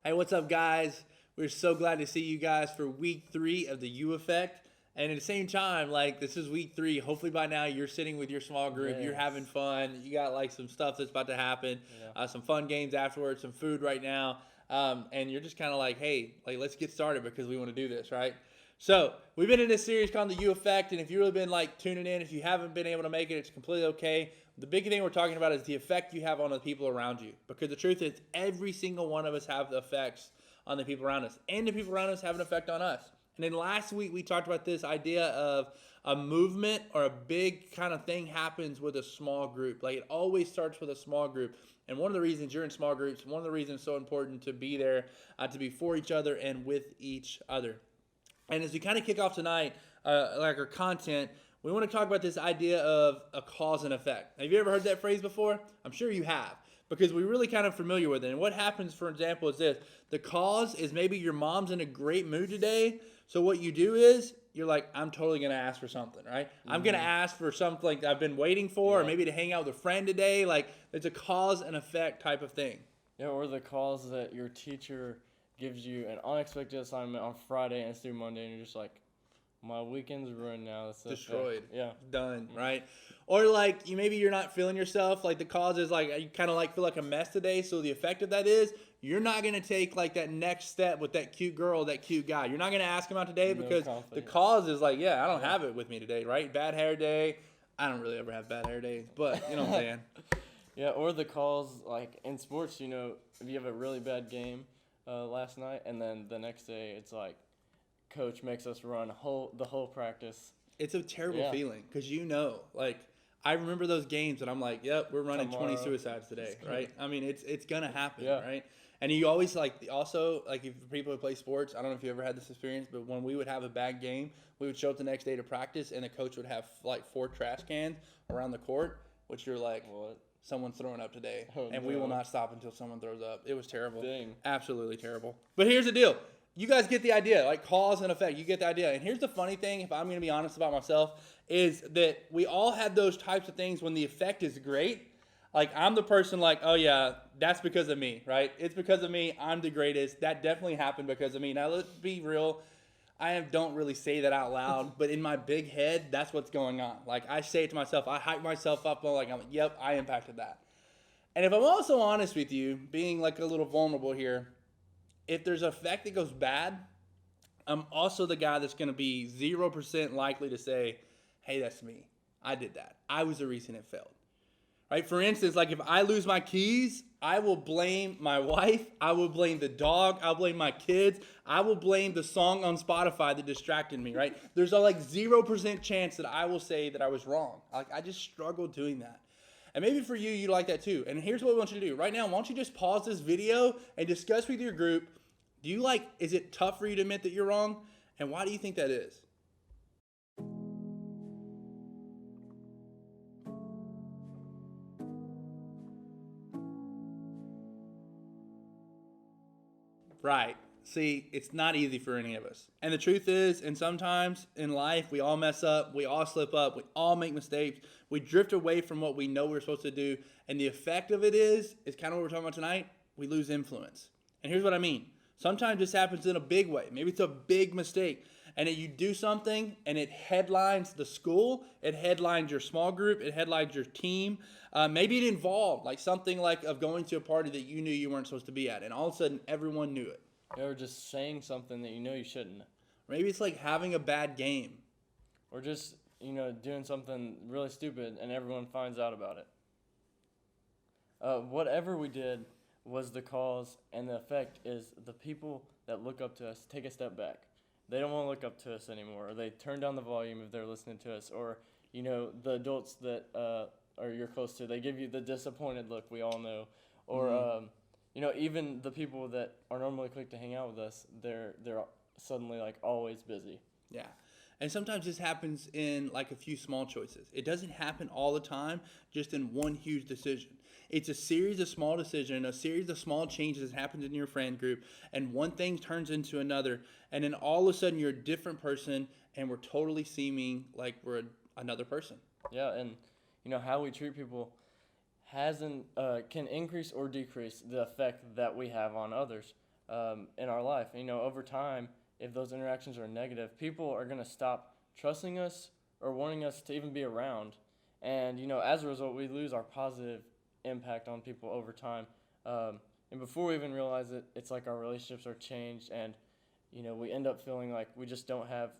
Hey, what's up, guys? We're so glad to see you guys for week 3 of the U Effect. And at the same time, like, this is week 3. Hopefully, by now, you're sitting with your small group. You're having Yes. fun. You got, like, some stuff that's about to happen, Yeah. some fun games afterwards, some food right now. And you're just kind of like, hey, like, let's get started because we want to do this, right? So, we've been in this series called the U Effect. And if you've really been, like, tuning in, if you haven't been able to make it, it's completely okay. The big thing we're talking about is the effect you have on the people around you. Because the truth is, every single one of us have the effects on the people around us, and the people around us have an effect on us. And then last week we talked about this idea of a movement or a big kind of thing happens with a small group. Like it always starts with a small group. And one of the reasons you're in small groups, one of the reasons it's so important to be there, to be for each other and with each other. And as we kind of kick off tonight, like our content, we want to talk about this idea of a cause and effect. Have you ever heard that phrase before? I'm sure you have, because we're really kind of familiar with it. And what happens, for example, is this: the cause is maybe your mom's in a great mood today. So what you do is you're like, I'm totally gonna ask for something, right? I'm gonna ask for something like I've been waiting for, or Yeah. maybe to hang out with a friend today. Like it's a cause and effect type of thing. Yeah, or the calls that your teacher gives you an unexpected assignment on Friday and it's due Monday, and you're just like, my weekend's ruined now. That's the effect. Destroyed. Yeah. Done, right? Or like maybe you're not feeling yourself. Like the cause is like you kind of like feel like a mess today. So the effect of that is you're not gonna take like that next step with that cute girl, that cute guy. You're not gonna ask him out today No because the confidence. cause is like, yeah, I don't have it with me today, right? Bad hair day. I don't really ever have bad hair days, but you know what I'm saying. Yeah, or the calls like in sports, if you have a really bad game last night, and then the next day it's like, coach makes us run the whole practice. It's a terrible Yeah. feeling because like I remember those games and I'm like, yep, we're running 20 Tomorrow. suicides today, right? I mean, it's gonna happen, Yeah. right? And you always like also like if people who play sports, I don't know if you ever had this experience, but when we would have a bad game, we would show up the next day to practice and the coach would have like 4 trash cans around the court, which you're like, What? someone's throwing up today, Oh, and we will no. not stop until someone throws up. It was terrible. Dang. Absolutely terrible. But here's the deal. You guys get the idea, like cause and effect. You get the idea. And here's the funny thing, if I'm going to be honest about myself, is that we all have those types of things when the effect is great. Like I'm the person like, oh yeah, that's because of me, right? It's because of me. I'm the greatest. That definitely happened because of me. Now let's be real. Don't really say that out loud, but in my big head, that's what's going on. Like I say it to myself, I hype myself up. I'm like, yep, I impacted that. And if I'm also honest with you, being like a little vulnerable here, if there's an effect that goes bad, I'm also the guy that's going to be 0% likely to say, hey, that's me. I did that. I was the reason it failed. Right? For instance, like if I lose my keys, I will blame my wife. I will blame the dog. I'll blame my kids. I will blame the song on Spotify that distracted me, right? There's a like 0% chance that I will say that I was wrong. Like I just struggled doing that. And maybe for you, you like that too. And here's what we want you to do. Right now, why don't you just pause this video and discuss with your group, is it tough for you to admit that you're wrong? And why do you think that is? Right. See, it's not easy for any of us. And the truth is, and sometimes in life, we all mess up, we all slip up, we all make mistakes, we drift away from what we know we're supposed to do. And the effect of it is kind of what we're talking about tonight, we lose influence. And here's what I mean. Sometimes this happens in a big way. Maybe it's a big mistake. And that you do something and it headlines the school, it headlines your small group, it headlines your team. Maybe it involved like something like of going to a party that you knew you weren't supposed to be at. And all of a sudden, everyone knew it. Or just saying something that you know you shouldn't. Maybe it's like having a bad game. Or just, doing something really stupid and everyone finds out about it. Whatever we did was the cause, and the effect is the people that look up to us take a step back. They don't want to look up to us anymore, or they turn down the volume if they're listening to us, or, the adults that are you're close to, they give you the disappointed look we all know. Or, even the people that are normally quick to hang out with us, they're suddenly like always busy. Yeah. And sometimes this happens in like a few small choices. It doesn't happen all the time, just in one huge decision. It's a series of small decisions, a series of small changes that happens in your friend group, and one thing turns into another, and then all of a sudden you're a different person, and we're totally seeming like we're another person. Yeah, and how we treat people hasn't can increase or decrease the effect that we have on others. in our life. Over time, if those interactions are negative, people are going to stop trusting us or wanting us to even be around. And, as a result, we lose our positive impact on people over time. And before we even realize it, it's like our relationships are changed, and, we end up feeling like we just don't have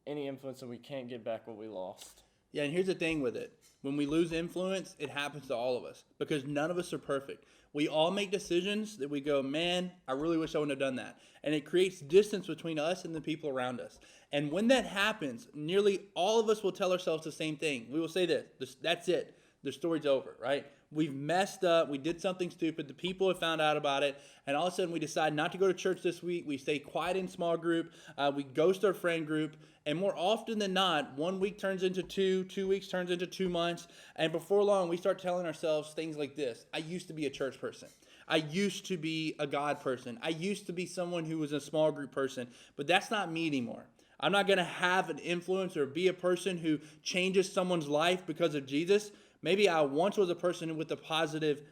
any influence and we can't get back what we lost. Yeah, and here's the thing with it. When we lose influence, it happens to all of us because none of us are perfect. We all make decisions that we go, man, I really wish I wouldn't have done that. And it creates distance between us and the people around us. And when that happens, nearly all of us will tell ourselves the same thing. We will say this, that's it. The story's over, right? We've messed up. We did something stupid. The people have found out about it. And all of a sudden we decide not to go to church this week. We stay quiet in small group. We ghost our friend group. And more often than not, 1 week turns into 2 weeks turns into 2 months. And before long, we start telling ourselves things like this. I used to be a church person. I used to be a God person. I used to be someone who was a small group person. But that's not me anymore. I'm not going to have an influence or be a person who changes someone's life because of Jesus. Maybe I once was a person with a positive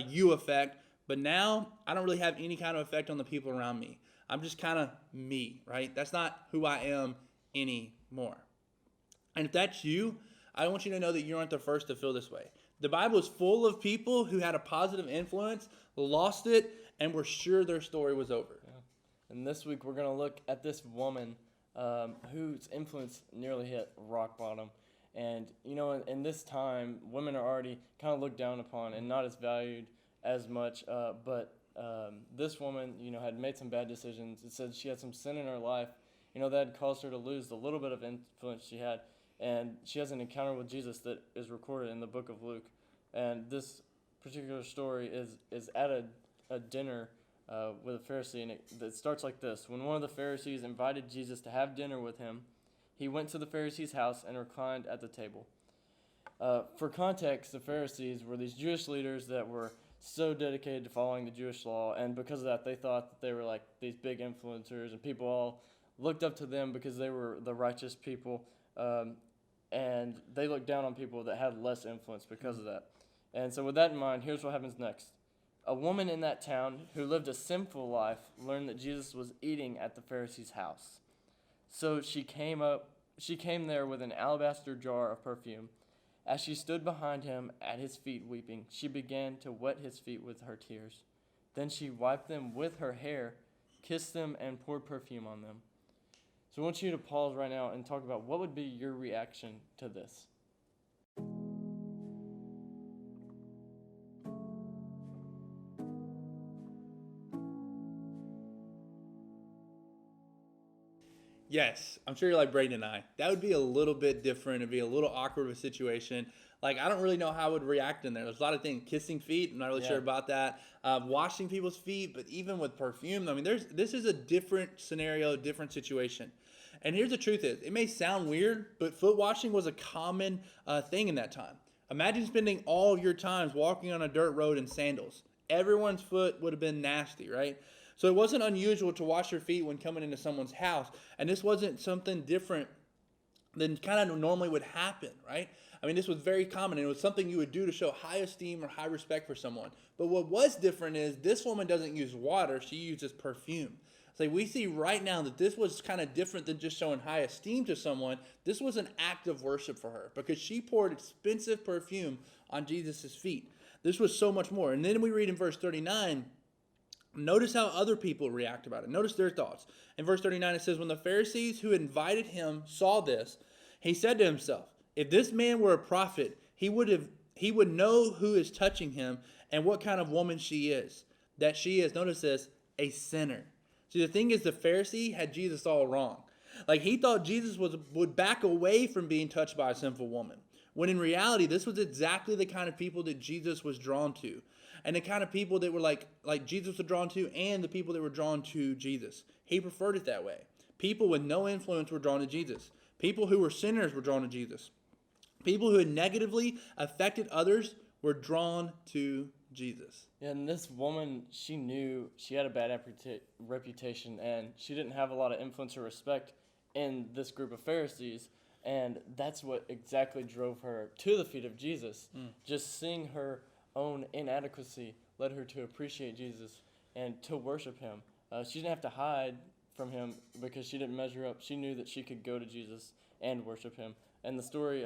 you effect, but now I don't really have any kind of effect on the people around me. I'm just kind of me, right? That's not who I am anymore. And if that's you, I want you to know that you aren't the first to feel this way. The Bible is full of people who had a positive influence, lost it, and were sure their story was over. Yeah. And this week we're going to look at this woman whose influence nearly hit rock bottom. And, in this time, women are already kind of looked down upon and not as valued as much. But this woman, had made some bad decisions. It said she had some sin in her life, that had caused her to lose the little bit of influence she had. And she has an encounter with Jesus that is recorded in the book of Luke. And this particular story is at a dinner with a Pharisee. And it starts like this. When one of the Pharisees invited Jesus to have dinner with him, he went to the Pharisee's house and reclined at the table. For context, the Pharisees were these Jewish leaders that were so dedicated to following the Jewish law, and because of that, they thought that they were like these big influencers, and people all looked up to them because they were the righteous people, and they looked down on people that had less influence because of that. And so with that in mind, here's what happens next. A woman in that town who lived a sinful life learned that Jesus was eating at the Pharisee's house. So she came there with an alabaster jar of perfume. As she stood behind him at his feet weeping, she began to wet his feet with her tears. Then she wiped them with her hair, kissed them, and poured perfume on them. So I want you to pause right now and talk about what would be your reaction to this. Yes, I'm sure you're like Braden and I. That would be a little bit different. It'd be a little awkward of a situation. Like, I don't really know how I would react in there. There's a lot of things. Kissing feet, I'm not really sure about that. Washing people's feet, but even with perfume, I mean, this is a different scenario, different situation. And here's the truth is, it may sound weird, but foot washing was a common thing in that time. Imagine spending all of your times walking on a dirt road in sandals. Everyone's foot would have been nasty, right? So it wasn't unusual to wash your feet when coming into someone's house. And this wasn't something different than kind of normally would happen, right? I mean, this was very common, and it was something you would do to show high esteem or high respect for someone. But what was different is this woman doesn't use water, she uses perfume. So we see right now that this was kind of different than just showing high esteem to someone. This was an act of worship for her because she poured expensive perfume on Jesus' feet. This was so much more. And then we read in verse 39, notice how other people react about it. Notice their thoughts. In verse 39, it says, when the Pharisees who invited him saw this, he said to himself, if this man were a prophet, he would know who is touching him and what kind of woman she is. That she is, notice this, a sinner. See, the thing is, the Pharisee had Jesus all wrong. Like, he thought Jesus would back away from being touched by a sinful woman. When in reality, this was exactly the kind of people that Jesus was drawn to. And the kind of people that were like Jesus was drawn to, and the people that were drawn to Jesus. He preferred it that way. People with no influence were drawn to Jesus. People who were sinners were drawn to Jesus. People who had negatively affected others were drawn to Jesus. Yeah, and this woman, she knew she had a bad reputation, and she didn't have a lot of influence or respect in this group of Pharisees. And that's what exactly drove her to the feet of Jesus. Just seeing her own inadequacy led her to appreciate Jesus and to worship him. She didn't have to hide from him because she didn't measure up. She knew that she could go to Jesus and worship him. And the story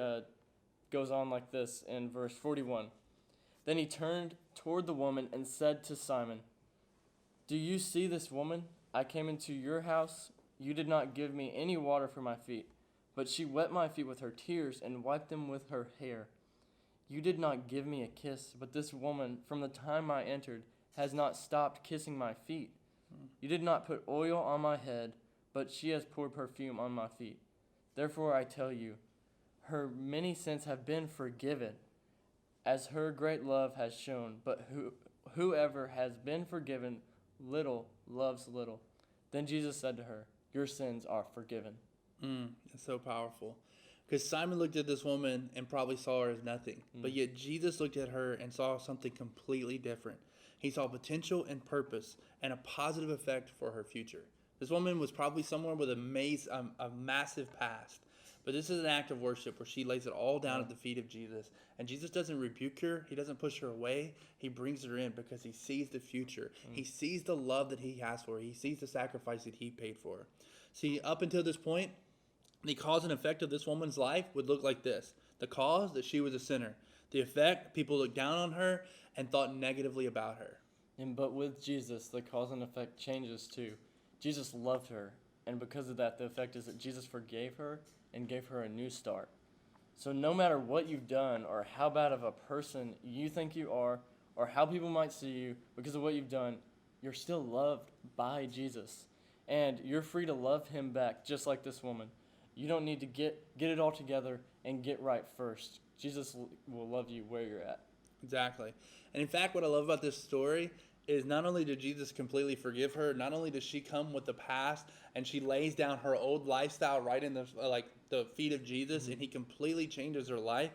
goes on like this in verse 41. Then he turned toward the woman and said to Simon, "Do you see this woman? I came into your house. You did not give me any water for my feet, but she wet my feet with her tears and wiped them with her hair. You did not give me a kiss, but this woman, from the time I entered, has not stopped kissing my feet. You did not put oil on my head, but she has poured perfume on my feet. Therefore I tell you, her many sins have been forgiven, as her great love has shown. But whoever has been forgiven little loves little." Then Jesus said to her, "Your sins are forgiven." It's so powerful. Because Simon looked at this woman and probably saw her as nothing. But yet Jesus looked at her and saw something completely different. He saw potential and purpose and a positive effect for her future. This woman was probably someone with a massive past. But this is an act of worship where she lays it all down at the feet of Jesus. And Jesus doesn't rebuke her. He doesn't push her away. He brings her in because he sees the future. He sees the love that he has for her. He sees the sacrifice that he paid for her. See, up until this point, the cause and effect of this woman's life would look like this. The cause, that she was a sinner. The effect, people looked down on her and thought negatively about her. But with Jesus, the cause and effect changes too. Jesus loved her, and because of that, the effect is that Jesus forgave her and gave her a new start. So no matter what you've done or how bad of a person you think you are or how people might see you because of what you've done, you're still loved by Jesus. And you're free to love him back just like this woman. You don't need to get it all together and get right first. Jesus will love you where you're at. Exactly. And in fact, what I love about this story is not only did Jesus completely forgive her, not only does she come with the past and she lays down her old lifestyle right in the feet of Jesus, and he completely changes her life,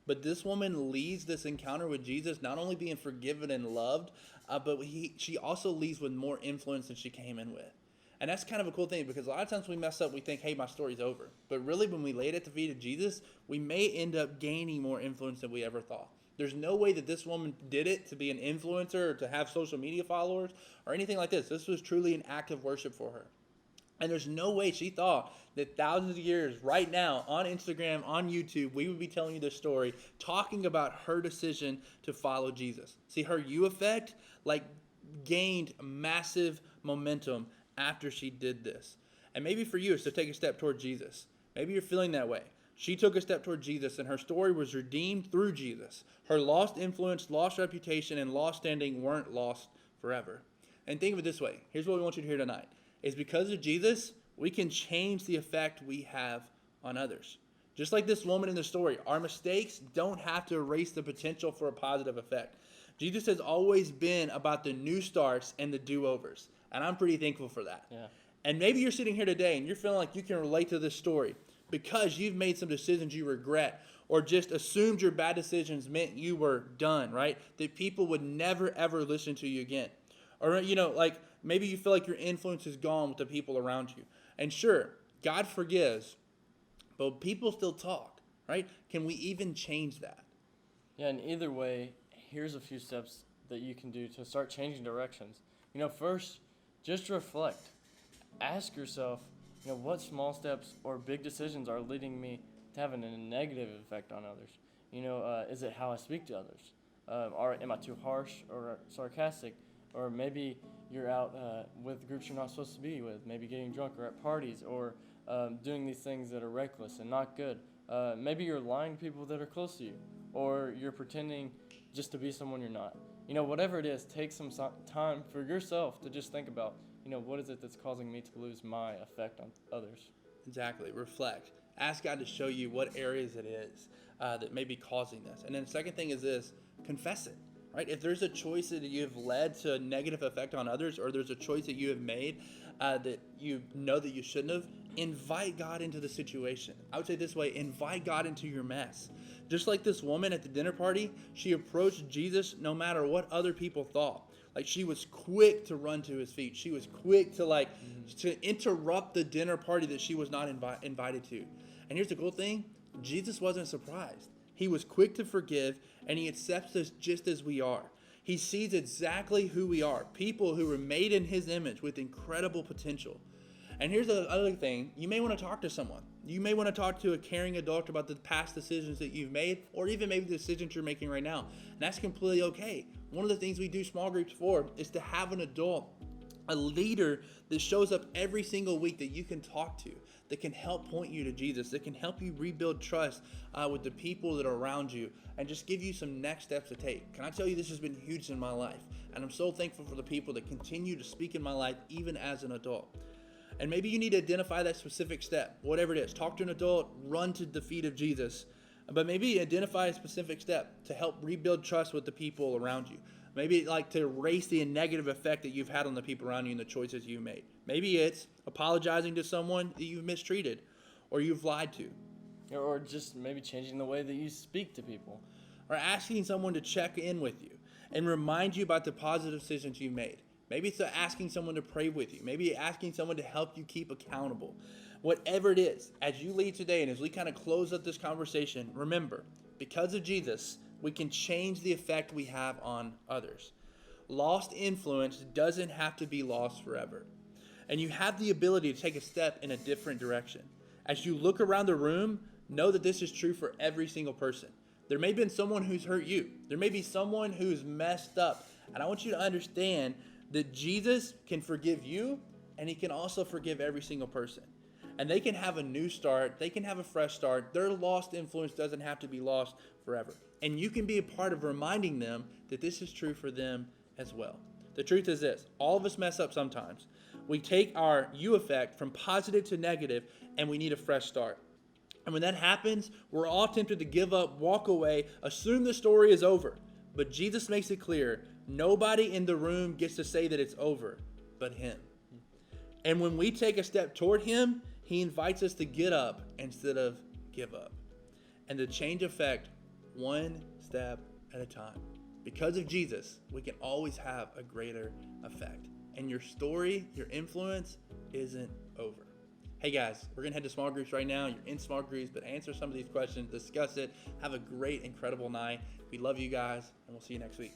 but this woman leaves this encounter with Jesus not only being forgiven and loved, but she also leaves with more influence than she came in with. And that's kind of a cool thing, because a lot of times we mess up, we think, hey, my story's over. But really, when we lay it at the feet of Jesus, we may end up gaining more influence than we ever thought. There's no way that this woman did it to be an influencer or to have social media followers or anything like this. This was truly an act of worship for her. And there's no way she thought that thousands of years right now on Instagram, on YouTube, we would be telling you this story, talking about her decision to follow Jesus. See, her you effect gained massive momentum after she did this. And maybe for you, it's to take a step toward Jesus. Maybe you're feeling that way. She took a step toward Jesus, and her story was redeemed through Jesus. Her lost influence, lost reputation, and lost standing weren't lost forever. And think of it this way. Here's what we want you to hear tonight. Is because of Jesus, we can change the effect we have on others. Just like this woman in the story, our mistakes don't have to erase the potential for a positive effect. Jesus has always been about the new starts and the do-overs. And I'm pretty thankful for that. Yeah. And maybe you're sitting here today and you're feeling like you can relate to this story because you've made some decisions you regret, or just assumed your bad decisions meant you were done, right? That people would never, ever listen to you again. Or, maybe you feel like your influence is gone with the people around you. And sure, God forgives, but people still talk, right? Can we even change that? Yeah, and either way, here's a few steps that you can do to start changing directions. First, just reflect. Ask yourself, what small steps or big decisions are leading me to having a negative effect on others? Is it how I speak to others? Am I too harsh or sarcastic? Or maybe you're out with groups you're not supposed to be with, maybe getting drunk or at parties, or doing these things that are reckless and not good. Maybe you're lying to people that are close to you, or you're pretending just to be someone you're not. Whatever it is, take some time for yourself to just think about, what is it that's causing me to lose my effect on others? Exactly. Reflect. Ask God to show you what areas it is that may be causing this. And then the second thing is this: confess it. Right? If there's a choice that you have led to a negative effect on others, or there's a choice that you have made that you know that you shouldn't have, invite God into the situation. I would say this way: invite God into your mess. Just like this woman at the dinner party, she approached Jesus no matter what other people thought. She was quick to run to his feet. She was quick to to interrupt the dinner party that she was not invited to. And here's the cool thing: Jesus wasn't surprised. He was quick to forgive, and he accepts us just as we are. He sees exactly who we are, people who were made in his image with incredible potential. And here's the other thing. You may want to talk to someone. You may want to talk to a caring adult about the past decisions that you've made, or even maybe the decisions you're making right now. And that's completely okay. One of the things we do small groups for is to have an adult, a leader that shows up every single week that you can talk to, that can help point you to Jesus, that can help you rebuild trust with the people that are around you, and just give you some next steps to take. Can I tell you, this has been huge in my life, and I'm so thankful for the people that continue to speak in my life even as an adult. And maybe you need to identify that specific step, whatever it is. Talk to an adult, run to the feet of Jesus, but maybe identify a specific step to help rebuild trust with the people around you. Maybe like to erase the negative effect that you've had on the people around you and the choices you made. Maybe it's apologizing to someone that you've mistreated or you've lied to. Or just maybe changing the way that you speak to people. Or asking someone to check in with you and remind you about the positive decisions you made. Maybe it's asking someone to pray with you. Maybe asking someone to help you keep accountable. Whatever it is, as you lead today and as we kind of close up this conversation, remember, because of Jesus, we can change the effect we have on others. Lost influence doesn't have to be lost forever. And you have the ability to take a step in a different direction. As you look around the room, know that this is true for every single person. There may have been someone who's hurt you. There may be someone who's messed up. And I want you to understand that Jesus can forgive you, and he can also forgive every single person. And they can have a new start. They can have a fresh start. Their lost influence doesn't have to be lost forever. And you can be a part of reminding them that this is true for them as well. The truth is this: all of us mess up sometimes. We take our you effect from positive to negative, and we need a fresh start. And when that happens, we're all tempted to give up, walk away, assume the story is over. But Jesus makes it clear, nobody in the room gets to say that it's over but him. And when we take a step toward him, he invites us to get up instead of give up. And to change effect one step at a time. Because of Jesus, we can always have a greater effect. And your story, your influence isn't over. Hey guys, we're going to head to small groups right now. You're in small groups, but answer some of these questions, discuss it. Have a great, incredible night. We love you guys, and we'll see you next week.